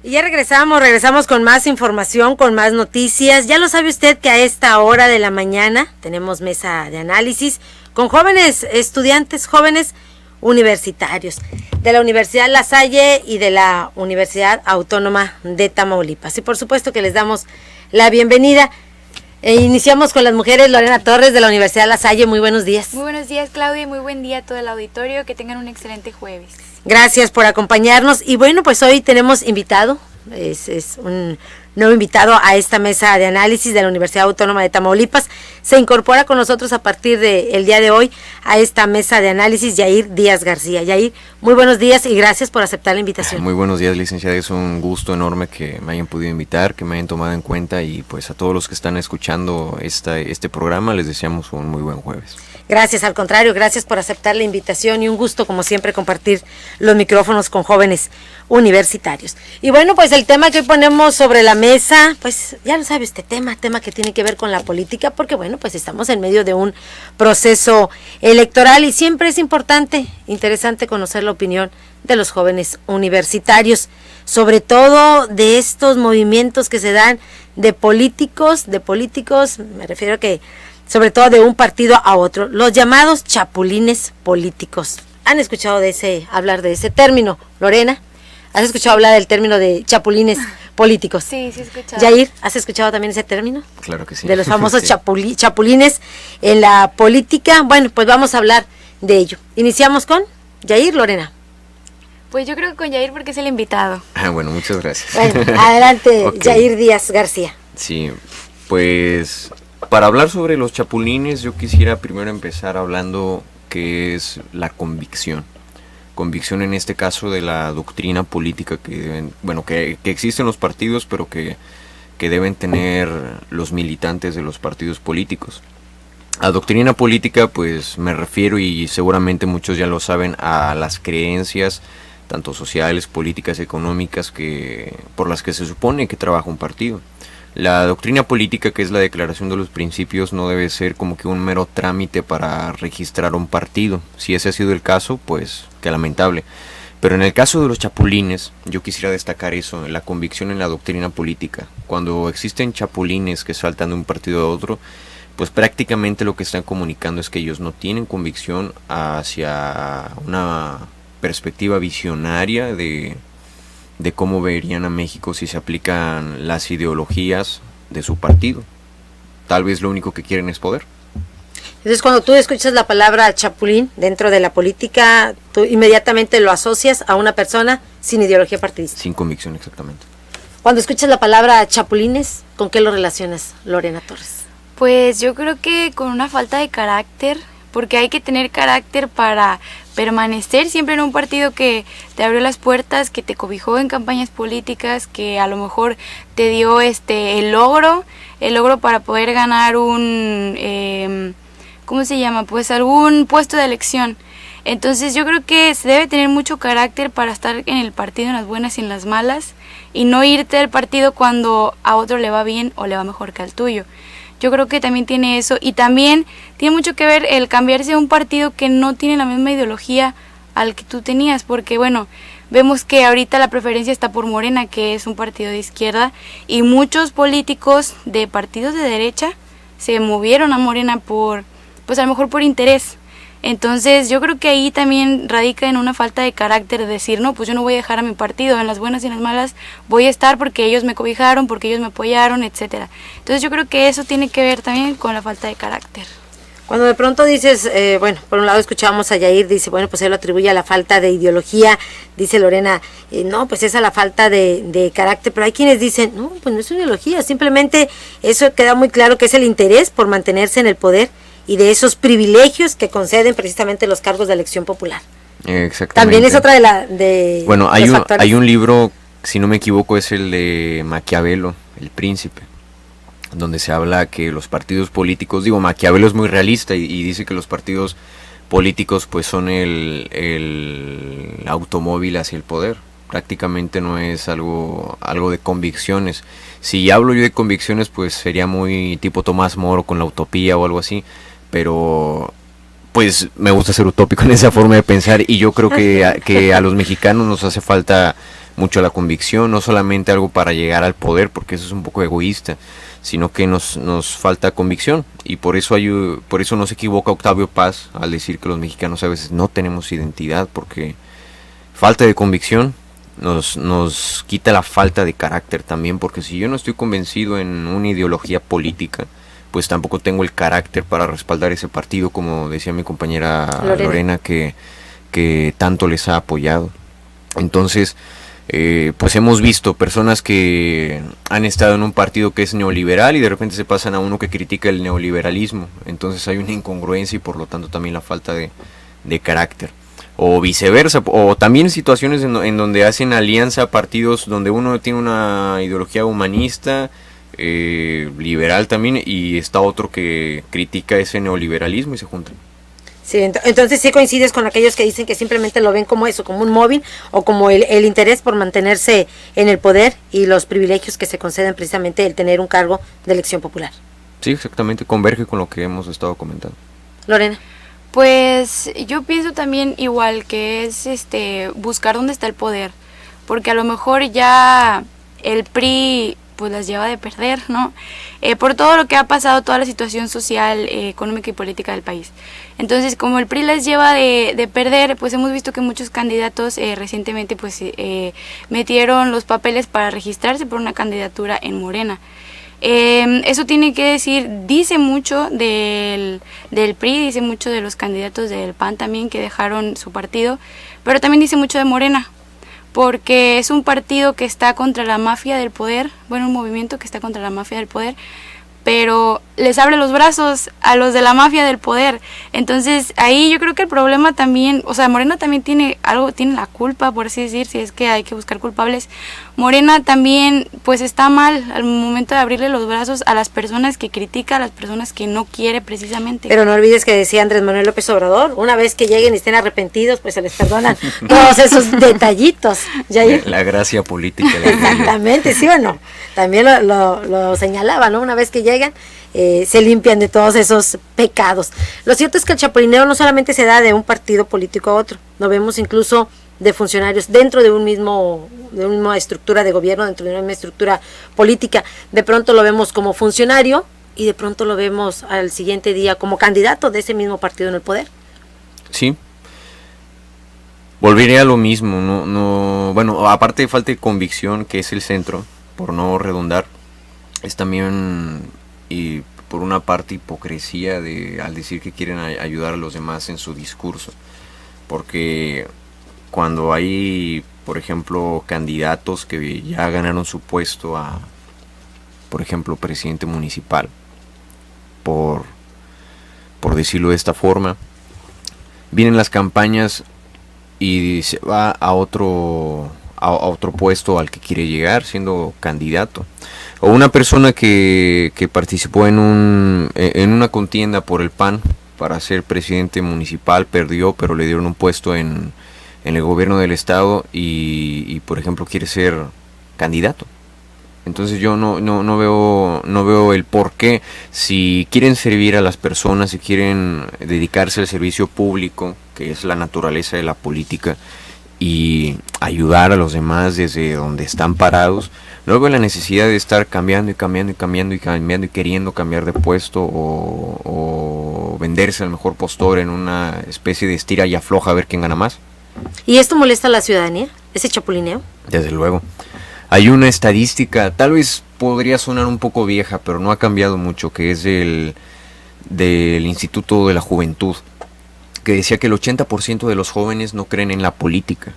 Y ya regresamos con más información, con más noticias. Ya lo sabe usted que a esta hora de la mañana tenemos mesa de análisis con jóvenes estudiantes, jóvenes universitarios de la Universidad La Salle y de la Universidad Autónoma de Tamaulipas. Y por supuesto que les damos la bienvenida. Iniciamos con las mujeres. Lorena Torres de la Universidad La Salle, muy buenos días. Muy buenos días, Claudia, y muy buen día a todo el auditorio, que tengan un excelente jueves. Gracias por acompañarnos. Y bueno, pues hoy tenemos invitado, es un nuevo invitado a esta mesa de análisis de la Universidad Autónoma de Tamaulipas. Se incorpora con nosotros a partir del día de hoy a esta mesa de análisis Yair Díaz García. Yair, muy buenos días y gracias por aceptar la invitación. Muy buenos días, licenciada. Es un gusto enorme que me hayan podido invitar, que me hayan tomado en cuenta, y pues a todos los que están escuchando este programa les deseamos un muy buen jueves. Gracias, al contrario, gracias por aceptar la invitación y un gusto como siempre compartir los micrófonos con jóvenes universitarios. Y bueno, pues el tema que hoy ponemos sobre la mesa, pues ya lo sabe este tema que tiene que ver con la política, porque bueno, pues estamos en medio de un proceso electoral y siempre es interesante conocer la opinión de los jóvenes universitarios, sobre todo de estos movimientos que se dan de políticos, me refiero a que sobre todo de un partido a otro, los llamados chapulines políticos. ¿Han escuchado hablar de ese término, Lorena? ¿Has escuchado hablar del término de chapulines políticos? Sí, sí he escuchado. Yair, ¿has escuchado también ese término? Claro que sí. De los famosos sí. chapulines en la política. Bueno, pues vamos a hablar de ello. Iniciamos con Yair, Lorena. Pues yo creo que con Yair porque es el invitado. Bueno, muchas gracias. Bueno, adelante, Okay. Yair Díaz García. Sí, pues para hablar sobre los chapulines yo quisiera primero empezar hablando qué es la convicción. Convicción en este caso de la doctrina política que existe en los partidos, pero que deben tener los militantes de los partidos políticos. A doctrina política pues me refiero, y seguramente muchos ya lo saben, a las creencias tanto sociales, políticas, económicas por las que se supone que trabaja un partido. La doctrina política, que es la declaración de los principios, no debe ser como que un mero trámite para registrar un partido. Si ese ha sido el caso, pues qué lamentable. Pero en el caso de los chapulines, yo quisiera destacar eso, la convicción en la doctrina política. Cuando existen chapulines que saltan de un partido a otro, pues prácticamente lo que están comunicando es que ellos no tienen convicción hacia una perspectiva visionaria de cómo verían a México si se aplican las ideologías de su partido. Tal vez lo único que quieren es poder. Entonces, cuando tú escuchas la palabra chapulín dentro de la política, tú inmediatamente lo asocias a una persona sin ideología partidista. Sin convicción, exactamente. Cuando escuchas la palabra chapulines, ¿con qué lo relacionas, Lorena Torres? Pues yo creo que con una falta de carácter, porque hay que tener carácter para permanecer siempre en un partido que te abrió las puertas, que te cobijó en campañas políticas, que a lo mejor te dio el logro para poder ganar ¿cómo se llama? Pues algún puesto de elección. Entonces yo creo que se debe tener mucho carácter para estar en el partido en las buenas y en las malas, y no irte del partido cuando a otro le va bien o le va mejor que al tuyo. Yo creo que también tiene eso, y también tiene mucho que ver el cambiarse a un partido que no tiene la misma ideología al que tú tenías, porque bueno, vemos que ahorita la preferencia está por Morena, que es un partido de izquierda, y muchos políticos de partidos de derecha se movieron a Morena pues a lo mejor por interés. Entonces yo creo que ahí también radica en una falta de carácter, de decir, no, pues yo no voy a dejar a mi partido, en las buenas y en las malas voy a estar porque ellos me cobijaron, porque ellos me apoyaron, etcétera. Entonces yo creo que eso tiene que ver también con la falta de carácter. Cuando de pronto dices, bueno, por un lado escuchábamos a Yair, dice, bueno, pues él lo atribuye a la falta de ideología, dice Lorena, no, pues es a la falta de carácter, pero hay quienes dicen, no, pues no es una ideología, simplemente eso queda muy claro que es el interés por mantenerse en el poder y de esos privilegios que conceden precisamente los cargos de elección popular. Exactamente. También es otra Bueno, hay un libro, si no me equivoco, es el de Maquiavelo, El Príncipe, donde se habla que los partidos políticos, Maquiavelo es muy realista y dice que los partidos políticos pues son el automóvil hacia el poder. Prácticamente no es algo de convicciones. Si hablo yo de convicciones, pues sería muy tipo Tomás Moro con la utopía o algo así, pero pues me gusta ser utópico en esa forma de pensar, y yo creo que a los mexicanos nos hace falta mucho a la convicción, no solamente algo para llegar al poder, porque eso es un poco egoísta, sino que nos falta convicción, y por eso no se equivoca Octavio Paz al decir que los mexicanos a veces no tenemos identidad, porque falta de convicción nos quita la falta de carácter también, porque si yo no estoy convencido en una ideología política, pues tampoco tengo el carácter para respaldar ese partido, como decía mi compañera Lorena que tanto les ha apoyado. Entonces, pues hemos visto personas que han estado en un partido que es neoliberal y de repente se pasan a uno que critica el neoliberalismo. Entonces hay una incongruencia y por lo tanto también la falta de carácter. O viceversa, o también situaciones en donde hacen alianza partidos donde uno tiene una ideología humanista, liberal también, y está otro que critica ese neoliberalismo y se juntan. Sí, entonces sí coincides con aquellos que dicen que simplemente lo ven como eso, como un móvil o como el interés por mantenerse en el poder y los privilegios que se conceden precisamente el tener un cargo de elección popular. Sí, exactamente, converge con lo que hemos estado comentando. Lorena. Pues yo pienso también igual que es buscar dónde está el poder, porque a lo mejor ya el PRI pues las lleva de perder, ¿no? Por todo lo que ha pasado, toda la situación social, económica y política del país. Entonces, como el PRI les lleva de perder, pues hemos visto que muchos candidatos recientemente pues metieron los papeles para registrarse por una candidatura en Morena. Eso tiene que decir, dice mucho del PRI, dice mucho de los candidatos del PAN también que dejaron su partido, pero también dice mucho de Morena, porque es un partido que está contra la mafia del poder, bueno, un movimiento que está contra la mafia del poder, pero les abre los brazos a los de la mafia del poder. Entonces ahí yo creo que el problema también, o sea, Morena también tiene la culpa, por así decir, si es que hay que buscar culpables. Morena también pues está mal al momento de abrirle los brazos a las personas que critica, a las personas que no quiere precisamente. Pero no olvides que decía Andrés Manuel López Obrador, una vez que lleguen y estén arrepentidos, pues se les perdonan todos esos detallitos. La gracia política. Exactamente, ¿sí o no? También lo señalaba, ¿no? Una vez que llegan, se limpian de todos esos pecados. Lo cierto es que el chapulineo no solamente se da de un partido político a otro, lo vemos incluso de funcionarios dentro de una misma estructura de gobierno, dentro de una misma estructura política. De pronto lo vemos como funcionario y de pronto lo vemos al siguiente día como candidato de ese mismo partido en el poder. Sí. Volveré a lo mismo, no, bueno, aparte de falta de convicción, que es el centro, por no redundar, es también, y por una parte, hipocresía al decir que quieren ayudar a los demás en su discurso, porque cuando hay, por ejemplo, candidatos que ya ganaron su puesto a, por ejemplo, presidente municipal, por decirlo de esta forma, vienen las campañas y se va a otro puesto al que quiere llegar siendo candidato, o una persona que participó en una contienda por el PAN para ser presidente municipal, perdió, pero le dieron un puesto en el gobierno del estado y por ejemplo quiere ser candidato. Entonces yo no veo el por qué, si quieren servir a las personas, si quieren dedicarse al servicio público, que es la naturaleza de la política, y ayudar a los demás desde donde están parados, no veo la necesidad de estar cambiando y queriendo cambiar de puesto o venderse al mejor postor en una especie de estira y afloja a ver quién gana más. ¿Y esto molesta a la ciudadanía, ese chapulineo? Desde luego. Hay una estadística, tal vez podría sonar un poco vieja, pero no ha cambiado mucho, que es del Instituto de la Juventud, que decía que el 80% de los jóvenes no creen en la política.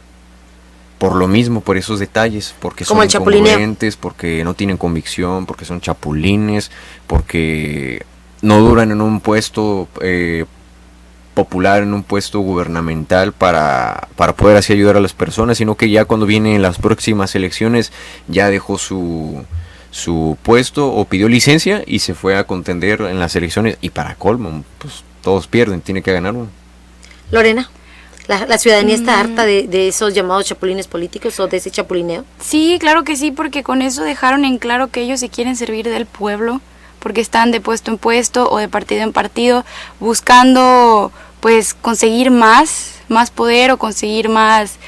Por lo mismo, por esos detalles, porque son incongruentes, porque no tienen convicción, porque son chapulines, porque no duran en un puesto popular, en un puesto gubernamental para poder así ayudar a las personas, sino que ya cuando vienen las próximas elecciones ya dejó su puesto o pidió licencia y se fue a contender en las elecciones, y para colmo, pues todos pierden, tiene que ganar uno. Lorena, ¿la ciudadanía está harta de esos llamados chapulines políticos o de ese chapulineo? Sí, claro que sí, porque con eso dejaron en claro que ellos se quieren servir del pueblo, porque están de puesto en puesto o de partido en partido buscando pues conseguir más poder o conseguir más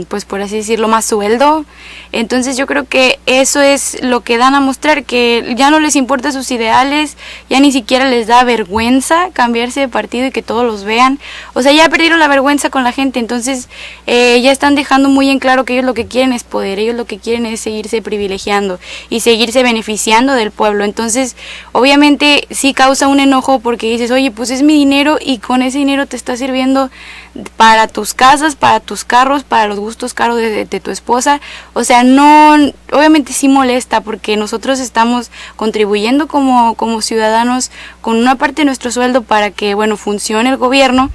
pues por así decirlo, más sueldo. Entonces yo creo que eso es lo que dan a mostrar, que ya no les importa sus ideales, ya ni siquiera les da vergüenza cambiarse de partido y que todos los vean. O sea, ya perdieron la vergüenza con la gente, entonces ya están dejando muy en claro que ellos lo que quieren es poder, ellos lo que quieren es seguirse privilegiando y seguirse beneficiando del pueblo. Entonces, obviamente sí causa un enojo porque dices, oye, pues es mi dinero y con ese dinero te está sirviendo para tus casas, para tus carros, para los gustos caros de tu esposa. O sea, no, obviamente sí molesta porque nosotros estamos contribuyendo como ciudadanos con una parte de nuestro sueldo para que, bueno, funcione el gobierno.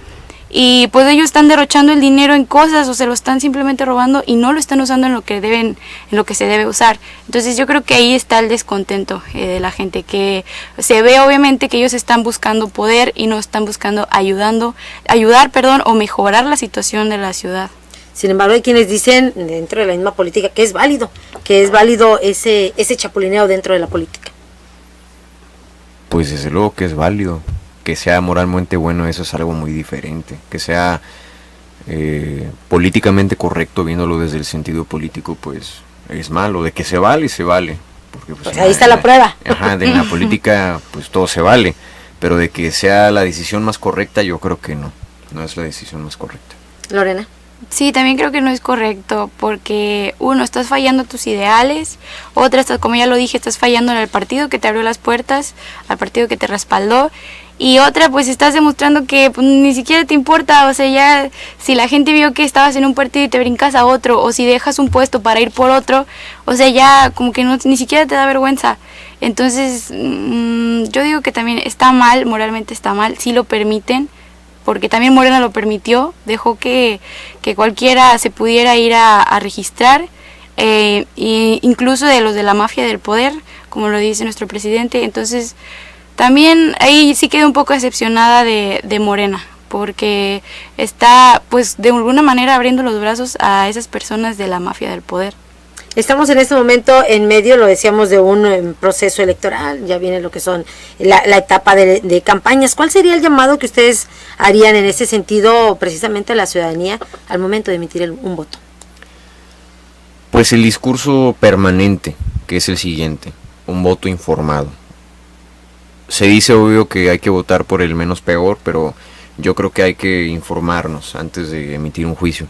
Y pues ellos están derrochando el dinero en cosas o se lo están simplemente robando y no lo están usando en lo que deben, en lo que se debe usar. Entonces yo creo que ahí está el descontento de la gente, que se ve obviamente que ellos están buscando poder y no están buscando ayudar, o mejorar la situación de la ciudad. Sin embargo, hay quienes dicen dentro de la misma política que es válido ese chapulineo dentro de la política. Pues desde luego que es válido. Que sea moralmente bueno, eso es algo muy diferente. Que sea políticamente correcto, viéndolo desde el sentido político, pues es malo. De que se vale, se vale. Porque, pues, ahí está la prueba. Ajá, de la política, pues todo se vale. Pero de que sea la decisión más correcta, yo creo que no es la decisión más correcta. Lorena. Sí, también creo que no es correcto porque uno, estás fallando tus ideales, otra, como ya lo dije, estás fallando en el partido que te abrió las puertas, al partido que te respaldó, y otra, pues estás demostrando que pues, ni siquiera te importa. O sea, ya si la gente vio que estabas en un partido y te brincas a otro, o si dejas un puesto para ir por otro, o sea, ya como que no, ni siquiera te da vergüenza. Entonces yo digo que también está mal, moralmente está mal, si lo permiten, porque también Morena lo permitió, dejó que cualquiera se pudiera ir a registrar, incluso de los de la mafia del poder, como lo dice nuestro presidente. Entonces también ahí sí quedé un poco decepcionada de Morena, porque está pues de alguna manera abriendo los brazos a esas personas de la mafia del poder. Estamos en este momento en medio, lo decíamos, de un proceso electoral, ya viene lo que son la etapa de campañas. ¿Cuál sería el llamado que ustedes harían en ese sentido precisamente a la ciudadanía al momento de emitir un voto? Pues el discurso permanente, que es el siguiente: un voto informado. Se dice obvio que hay que votar por el menos peor, pero yo creo que hay que informarnos antes de emitir un juicio.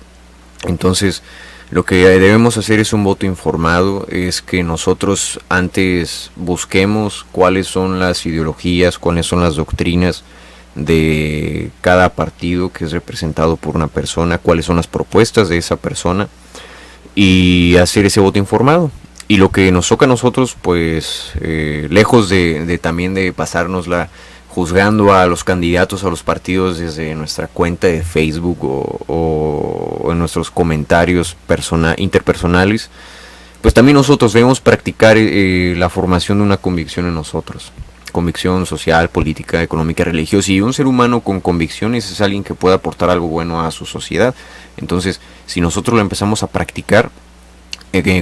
Entonces, lo que debemos hacer es un voto informado, es que nosotros antes busquemos cuáles son las ideologías, cuáles son las doctrinas de cada partido que es representado por una persona, cuáles son las propuestas de esa persona, y hacer ese voto informado. Y lo que nos toca a nosotros, pues lejos de también de pasárnosla juzgando a los candidatos, a los partidos desde nuestra cuenta de Facebook o en nuestros comentarios interpersonales, pues también nosotros debemos practicar la formación de una convicción en nosotros. Convicción social, política, económica, religiosa. Y un ser humano con convicciones es alguien que puede aportar algo bueno a su sociedad. Entonces, si nosotros lo empezamos a practicar,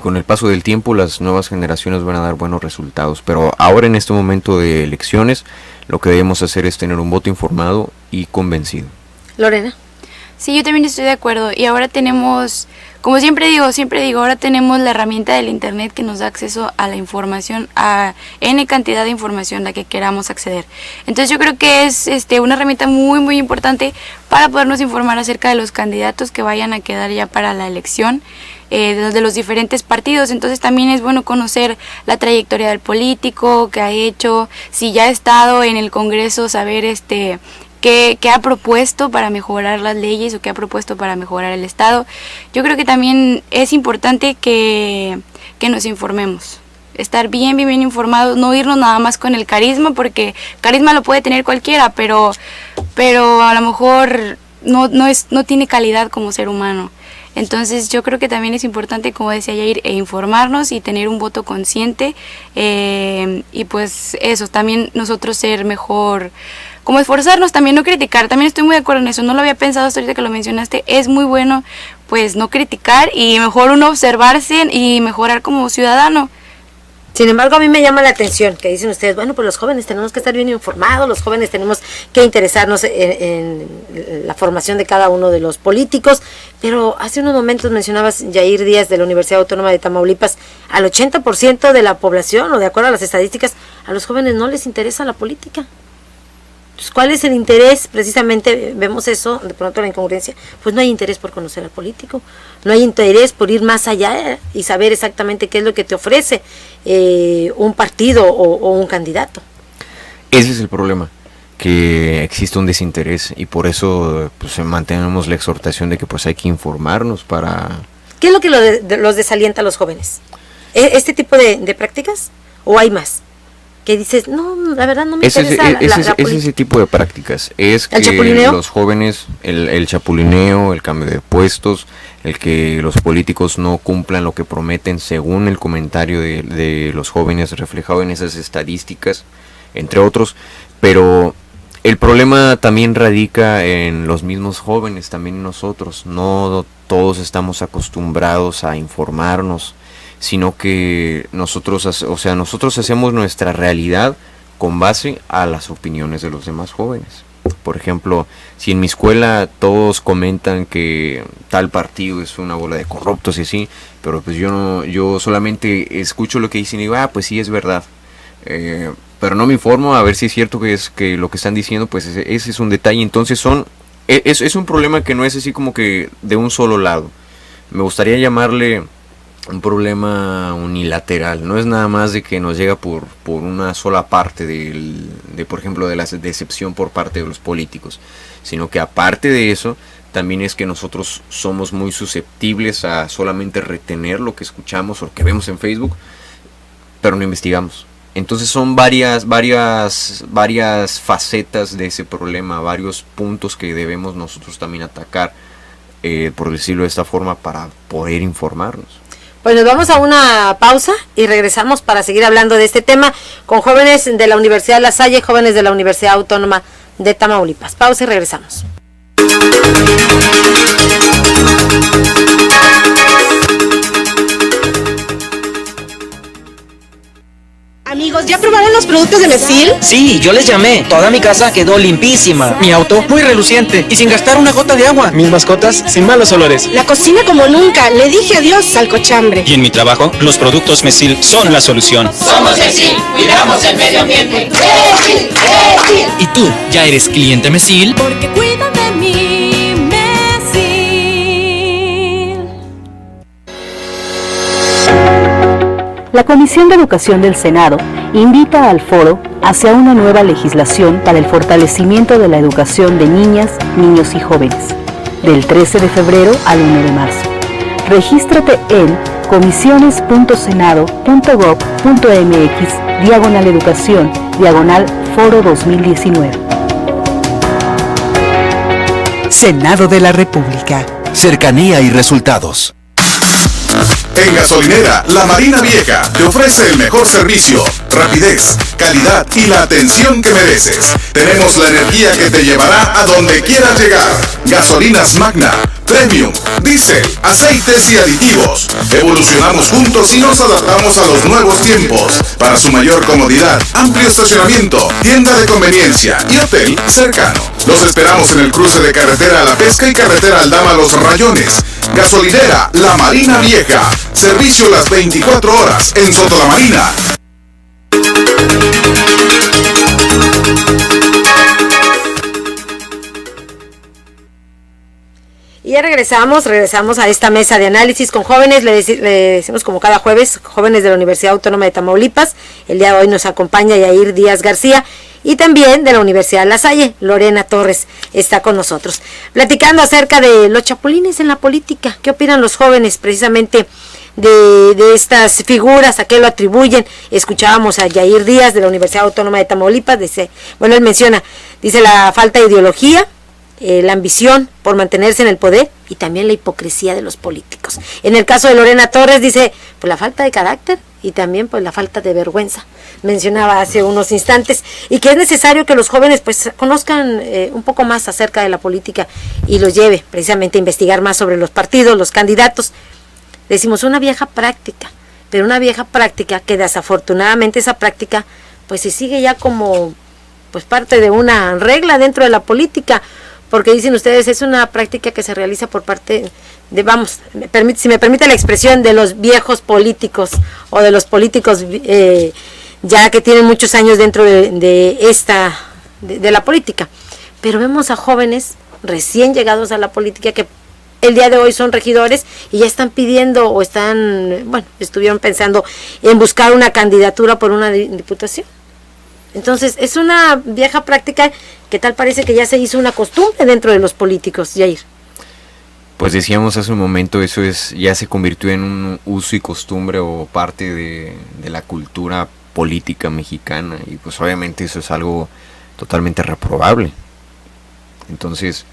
con el paso del tiempo las nuevas generaciones van a dar buenos resultados. Pero ahora, en este momento de elecciones, lo que debemos hacer es tener un voto informado y convencido. Lorena. Sí, yo también estoy de acuerdo. Y ahora tenemos, como siempre digo, ahora tenemos la herramienta del internet que nos da acceso a la información, a N cantidad de información a la que queramos acceder. Entonces yo creo que es una herramienta muy muy importante para podernos informar acerca de los candidatos que vayan a quedar ya para la elección, de los diferentes partidos. Entonces también es bueno conocer la trayectoria del político, qué ha hecho, si ya ha estado en el Congreso, saber qué ha propuesto para mejorar las leyes o qué ha propuesto para mejorar el Estado. Yo creo que también es importante que nos informemos, estar bien informados, no irnos nada más con el carisma, porque carisma lo puede tener cualquiera, pero a lo mejor no tiene calidad como ser humano. Entonces yo creo que también es importante, como decía Yair, informarnos y tener un voto consciente, y pues eso, también nosotros ser mejor, como esforzarnos, también no criticar. También estoy muy de acuerdo en eso, no lo había pensado hasta ahorita que lo mencionaste. Es muy bueno pues no criticar y mejor uno observarse y mejorar como ciudadano. Sin embargo, a mí me llama la atención que dicen ustedes, bueno, pues los jóvenes tenemos que estar bien informados, los jóvenes tenemos que interesarnos en la formación de cada uno de los políticos, pero hace unos momentos mencionabas, Yair Díaz, de la Universidad Autónoma de Tamaulipas, al 80% de la población, o de acuerdo a las estadísticas, a los jóvenes no les interesa la política. Entonces, ¿cuál es el interés? Precisamente vemos eso, de pronto la incongruencia, pues no hay interés por conocer al político, no hay interés por ir más allá y saber exactamente qué es lo que te ofrece un partido o un candidato. Ese es el problema, que existe un desinterés y por eso pues mantenemos la exhortación de que pues hay que informarnos para... ¿Qué es lo que los desalienta a los jóvenes? ¿Este tipo de prácticas o hay más? Que dices, no, la verdad no me interesa la política. Es ese tipo de prácticas, es que los jóvenes, el chapulineo, el cambio de puestos, el que los políticos no cumplan lo que prometen según el comentario de los jóvenes reflejado en esas estadísticas, entre otros, pero el problema también radica en los mismos jóvenes, también nosotros, no todos estamos acostumbrados a informarnos, sino que nosotros hacemos nuestra realidad con base a las opiniones de los demás jóvenes. Por ejemplo, si en mi escuela todos comentan que tal partido es una bola de corruptos y así, pero pues yo solamente escucho lo que dicen y digo, pues sí es verdad, pero no me informo a ver si es cierto que lo que están diciendo, pues ese es un detalle. Entonces es un problema que no es así como que de un solo lado. Me gustaría llamarle un problema unilateral, no es nada más de que nos llega por una sola parte por ejemplo, de la decepción por parte de los políticos, sino que aparte de eso, también es que nosotros somos muy susceptibles a solamente retener lo que escuchamos o lo que vemos en Facebook, pero no investigamos. Entonces son varias facetas de ese problema, varios puntos que debemos nosotros también atacar, por decirlo de esta forma, para poder informarnos. Pues nos vamos a una pausa y regresamos para seguir hablando de este tema con jóvenes de la Universidad La Salle, jóvenes de la Universidad Autónoma de Tamaulipas. Pausa y regresamos. Amigos, ¿ya probaron los productos de Mesil? Sí, yo les llamé. Toda mi casa quedó limpísima. Mi auto muy reluciente y sin gastar una gota de agua. Mis mascotas sin malos olores. La cocina como nunca. Le dije adiós al cochambre. Y en mi trabajo, los productos Mesil son la solución. Somos Mesil, cuidamos el medio ambiente. Mesil, Mesil. ¿Y tú, ya eres cliente Mesil? Porque cuidan de mí, Mesil. La Comisión de Educación del Senado invita al foro hacia una nueva legislación para el fortalecimiento de la educación de niñas, niños y jóvenes, del 13 de febrero al 1 de marzo. Regístrate en comisiones.senado.gov.mx/educación/foro 2019. Senado de la República. Cercanía y resultados. En Gasolinera La Marina Vieja te ofrece el mejor servicio, rapidez, calidad y la atención que mereces. Tenemos la energía que te llevará a donde quieras llegar. Gasolinas Magna, Premium, Diesel, aceites y aditivos. Evolucionamos juntos y nos adaptamos a los nuevos tiempos. Para su mayor comodidad, amplio estacionamiento, tienda de conveniencia y hotel cercano. Los esperamos en el cruce de carretera a La Pesca y carretera Aldama Los Rayones. Gasolinera La Marina Vieja. Servicio las 24 horas en Soto La Marina. Y ya regresamos a esta mesa de análisis con jóvenes, le decimos como cada jueves, jóvenes de la Universidad Autónoma de Tamaulipas. El día de hoy nos acompaña Yair Díaz García y también de la Universidad La Salle, Lorena Torres está con nosotros. Platicando acerca de los chapulines en la política, ¿qué opinan los jóvenes precisamente de estas figuras? ¿A qué lo atribuyen? Escuchábamos a Yair Díaz de la Universidad Autónoma de Tamaulipas, él menciona, dice la falta de ideología, la ambición por mantenerse en el poder y también la hipocresía de los políticos. En el caso de Lorena Torres dice, pues la falta de carácter y también pues la falta de vergüenza, mencionaba hace unos instantes, y que es necesario que los jóvenes pues conozcan un poco más acerca de la política y los lleve precisamente a investigar más sobre los partidos, los candidatos. Decimos una vieja práctica, pero una vieja práctica que desafortunadamente esa práctica pues se sigue ya como pues parte de una regla dentro de la política, porque dicen ustedes es una práctica que se realiza por parte de, vamos, si me permite la expresión, de los viejos políticos o de los políticos ya que tienen muchos años dentro de la política. Pero vemos a jóvenes recién llegados a la política que el día de hoy son regidores y ya están pidiendo o estuvieron pensando en buscar una candidatura por una diputación. Entonces, es una vieja práctica que tal parece que ya se hizo una costumbre dentro de los políticos, Yair. Pues decíamos hace un momento, eso ya se convirtió en un uso y costumbre o parte de la cultura política mexicana, y pues obviamente eso es algo totalmente reprobable. Entonces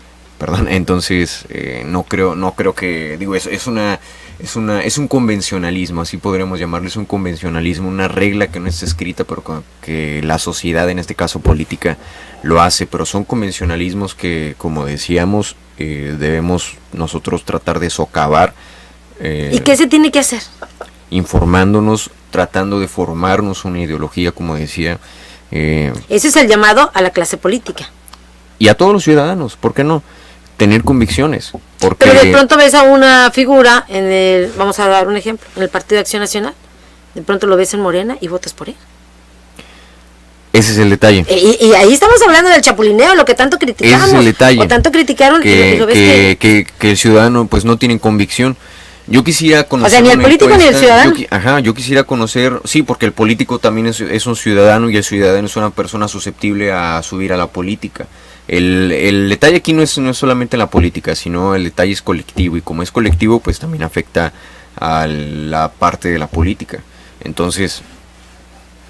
no creo que, digo, es un convencionalismo, así podríamos llamarlo, es un convencionalismo, una regla que no está escrita, pero que la sociedad, en este caso política, lo hace, pero son convencionalismos que, como decíamos, debemos nosotros tratar de socavar. ¿Y qué se tiene que hacer? Informándonos, tratando de formarnos una ideología, como decía. Ese es el llamado a la clase política. Y a todos los ciudadanos, ¿por qué no? Tener convicciones. Porque pero de pronto ves a una figura vamos a dar un ejemplo, en el Partido de Acción Nacional, de pronto lo ves en Morena y votas por él. Ese es el detalle. Y ahí estamos hablando del chapulineo, lo que tanto criticamos. Ese es el detalle. O tanto criticaron que el ciudadano pues no tiene convicción. Yo quisiera conocer. O sea, ni el político ni el ciudadano. Yo quisiera conocer, sí, porque el político también es un ciudadano, y el ciudadano es una persona susceptible a subir a la política. El detalle aquí no es solamente la política, sino el detalle es colectivo, y como es colectivo, pues también afecta a la parte de la política. Entonces,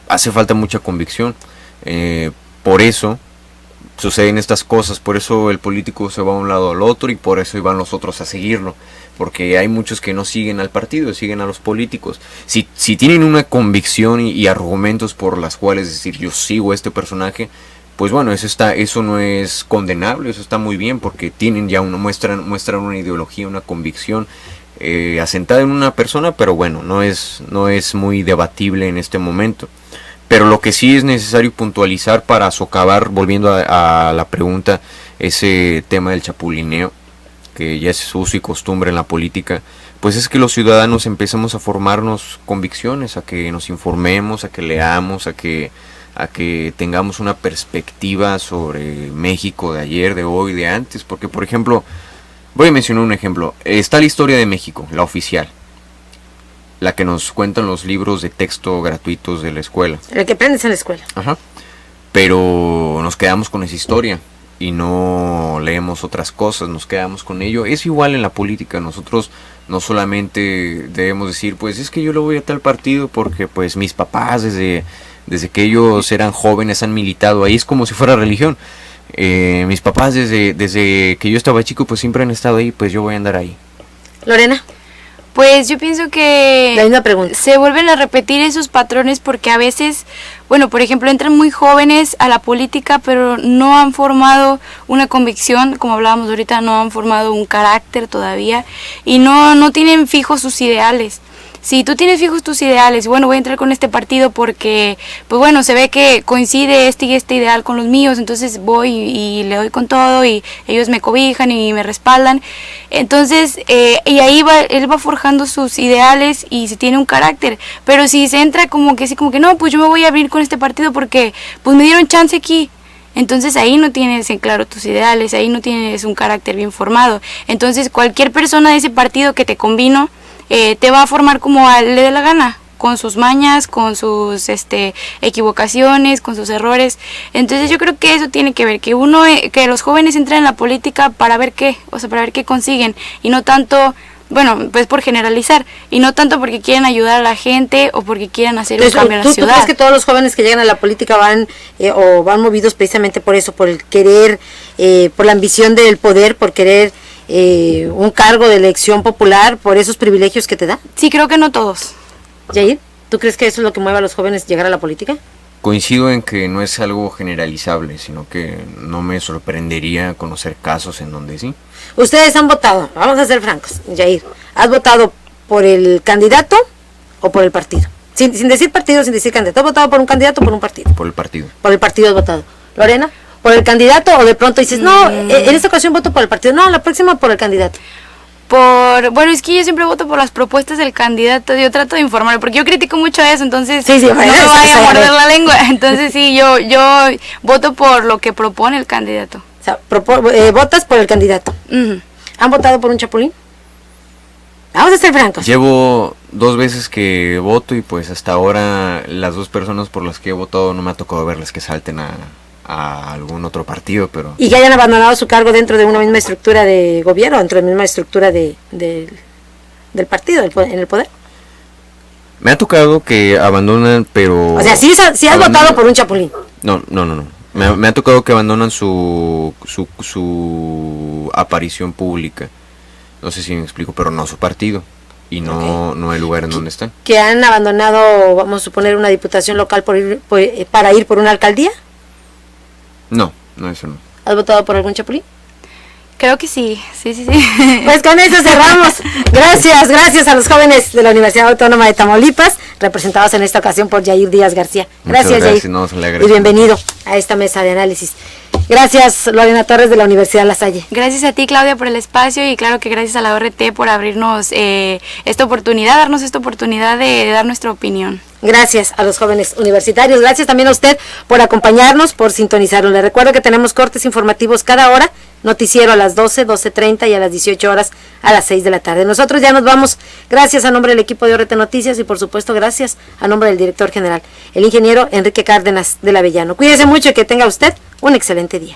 hace falta mucha convicción. Por eso suceden estas cosas, por eso el político se va a un lado al otro, y por eso van los otros a seguirlo, porque hay muchos que no siguen al partido, siguen a los políticos. Si tienen una convicción y argumentos por las cuales decir yo sigo a este personaje, pues bueno, eso no es condenable, eso está muy bien, porque tienen ya muestran una ideología, una convicción asentada en una persona, pero bueno, no es muy debatible en este momento. Pero lo que sí es necesario puntualizar para socavar, volviendo a la pregunta, ese tema del chapulineo, que ya es uso y costumbre en la política, pues es que los ciudadanos empezamos a formarnos convicciones, a que nos informemos, a que leamos, a que tengamos una perspectiva sobre México de ayer, de hoy, de antes. Porque, por ejemplo, voy a mencionar un ejemplo. Está la historia de México, la oficial, la que nos cuentan los libros de texto gratuitos de la escuela. El que aprendes en la escuela. Ajá. Pero nos quedamos con esa historia y no leemos otras cosas, nos quedamos con ello. Es igual en la política. Nosotros no solamente debemos decir, pues es que yo le voy a tal partido porque pues mis papás desde que ellos eran jóvenes han militado ahí, es como si fuera religión. Mis papás desde que yo estaba chico pues siempre han estado ahí, pues yo voy a andar ahí. Lorena. Pues yo pienso que la misma pregunta. Se vuelven a repetir esos patrones porque a veces, bueno, por ejemplo, entran muy jóvenes a la política, pero no han formado una convicción, como hablábamos ahorita, no han formado un carácter todavía y no tienen fijos sus ideales. Si tú tienes fijos tus ideales, bueno, voy a entrar con este partido porque, pues bueno, se ve que coincide este ideal con los míos, entonces voy y le doy con todo y ellos me cobijan y me respaldan. Entonces, y ahí él va forjando sus ideales y se tiene un carácter. Pero si se entra como que no, pues yo me voy a abrir con este partido porque pues me dieron chance aquí. Entonces ahí no tienes en claro tus ideales, ahí no tienes un carácter bien formado. Entonces cualquier persona de ese partido que te convino, te va a formar como le dé la gana, con sus mañas, con sus equivocaciones, con sus errores. Entonces yo creo que eso tiene que ver, que los jóvenes entran en la política para ver qué consiguen, y no tanto, bueno, pues por generalizar, y no tanto porque quieren ayudar a la gente o porque quieran hacer un cambio en la ciudad. ¿Tú crees que todos los jóvenes que llegan a la política van movidos precisamente por eso, por el querer, por la ambición del poder, por querer un cargo de elección popular, por esos privilegios que te da? Sí, creo que no todos. Yair, ¿tú crees que eso es lo que mueve a los jóvenes llegar a la política? Coincido en que no es algo generalizable, sino que no me sorprendería conocer casos en donde sí. Ustedes han votado, vamos a ser francos, Yair, ¿has votado por el candidato o por el partido? Sin decir partido, sin decir candidato. ¿Has votado por un candidato o por un partido? Por el partido. Por el partido has votado. ¿Lorena? ¿Por el candidato o de pronto dices, no, en esta ocasión voto por el partido? No, la próxima por el candidato. Bueno, es que yo siempre voto por las propuestas del candidato, yo trato de informarme, porque yo critico mucho eso, entonces sí, no me vaya a morder la lengua, entonces sí, yo voto por lo que propone el candidato. O sea, votas por el candidato. ¿Han votado por un chapulín? Vamos a ser francos. Llevo 2 veces que voto y pues hasta ahora las 2 personas por las que he votado no me ha tocado verles que salten a algún otro partido, pero... Y que hayan abandonado su cargo dentro de una misma estructura de gobierno, dentro de la misma estructura del partido, en el poder. Me ha tocado que abandonan, pero... O sea, sí has votado por un chapulín. No. Me ha tocado que abandonan su aparición pública. No sé si me explico, pero no su partido. Y no el lugar en donde están. ¿Que han abandonado, vamos a suponer, una diputación local para ir por una alcaldía? No, eso no. ¿Has votado por algún chapulín? Creo que sí. Pues con eso cerramos. Gracias a los jóvenes de la Universidad Autónoma de Tamaulipas, representados en esta ocasión por Yair Díaz García. Gracias, Yair. Y bienvenido a esta mesa de análisis. Gracias, Lorena Torres de la Universidad La Salle. Gracias a ti, Claudia, por el espacio y claro que gracias a la ORT por abrirnos esta oportunidad, darnos esta oportunidad de dar nuestra opinión. Gracias a los jóvenes universitarios, gracias también a usted por acompañarnos, por sintonizarnos. Le recuerdo que tenemos cortes informativos cada hora, noticiero a las 12, 12:30 y a las 18 horas a las 6 de la tarde. Nosotros ya nos vamos, gracias a nombre del equipo de ORT Noticias y por supuesto gracias a nombre del director general, el ingeniero Enrique Cárdenas del Avellano. Cuídese mucho y que tenga usted un excelente día.